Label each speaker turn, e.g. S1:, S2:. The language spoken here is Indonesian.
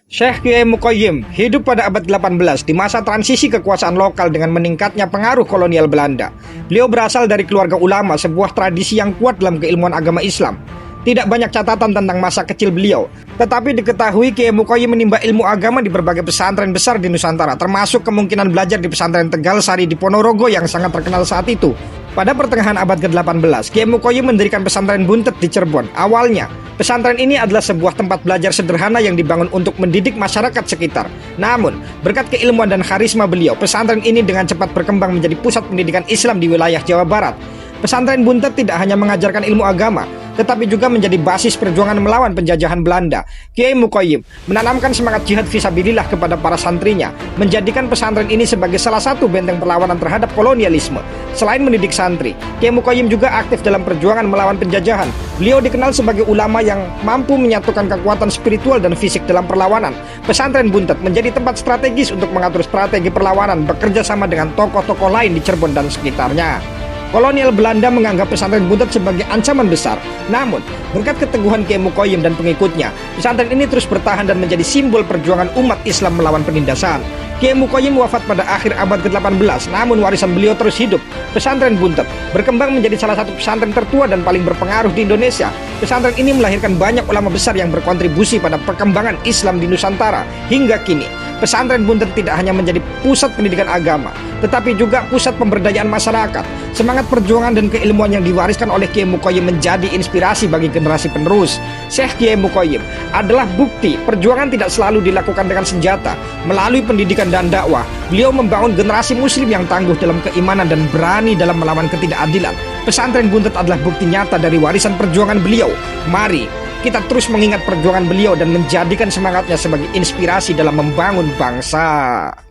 S1: Syekh Kiai Mukhoyim hidup pada abad 18 di masa transisi kekuasaan lokal dengan meningkatnya pengaruh kolonial Belanda. Beliau berasal dari keluarga ulama, sebuah tradisi yang kuat dalam keilmuan agama Islam. Tidak banyak catatan tentang masa kecil beliau, tetapi diketahui Kiai Mukhoyim menimba ilmu agama di berbagai pesantren besar di Nusantara, termasuk kemungkinan belajar di pesantren Tegal Sari di Ponorogo yang sangat terkenal saat itu. Pada pertengahan abad ke-18, Kiai Mukhoyim mendirikan pesantren Buntet di Cirebon. Awalnya, pesantren ini adalah sebuah tempat belajar sederhana yang dibangun untuk mendidik masyarakat sekitar. Namun, berkat keilmuan dan karisma beliau, pesantren ini dengan cepat berkembang menjadi pusat pendidikan Islam di wilayah Jawa Barat. Pesantren Buntet tidak hanya mengajarkan ilmu agama, tetapi juga menjadi basis perjuangan melawan penjajahan Belanda. Kiai Mukhoyim menanamkan semangat jihad fisabilillah kepada para santrinya, menjadikan pesantren ini sebagai salah satu benteng perlawanan terhadap kolonialisme. Selain mendidik santri, Kiai Mukhoyim juga aktif dalam perjuangan melawan penjajahan. Beliau dikenal sebagai ulama yang mampu menyatukan kekuatan spiritual dan fisik dalam perlawanan. Pesantren Buntet menjadi tempat strategis untuk mengatur strategi perlawanan, bekerja sama dengan tokoh-tokoh lain di Cirebon dan sekitarnya. Kolonial Belanda menganggap pesantren Buntet sebagai ancaman besar. Namun, berkat keteguhan Kiai Mukhoyim dan pengikutnya, pesantren ini terus bertahan dan menjadi simbol perjuangan umat Islam melawan penindasan. Kiai Mukhoyim wafat pada akhir abad ke-18, namun warisan beliau terus hidup. Pesantren Buntet berkembang menjadi salah satu pesantren tertua dan paling berpengaruh di Indonesia. Pesantren ini melahirkan banyak ulama besar yang berkontribusi pada perkembangan Islam di Nusantara. Hingga kini, pesantren Buntet tidak hanya menjadi pusat pendidikan agama, tetapi juga pusat pemberdayaan masyarakat. Semangat perjuangan dan keilmuan yang diwariskan oleh Kiai Mukhoyim menjadi inspirasi bagi generasi penerus. Syekh Kiai Mukhoyim adalah bukti perjuangan tidak selalu dilakukan dengan senjata. Melalui pendidikan dan dakwah, beliau membangun generasi muslim yang tangguh dalam keimanan dan berani dalam melawan ketidakadilan. Pesantren Buntet adalah bukti nyata dari warisan perjuangan beliau. Mari kita terus mengingat perjuangan beliau dan menjadikan semangatnya sebagai inspirasi dalam membangun bangsa.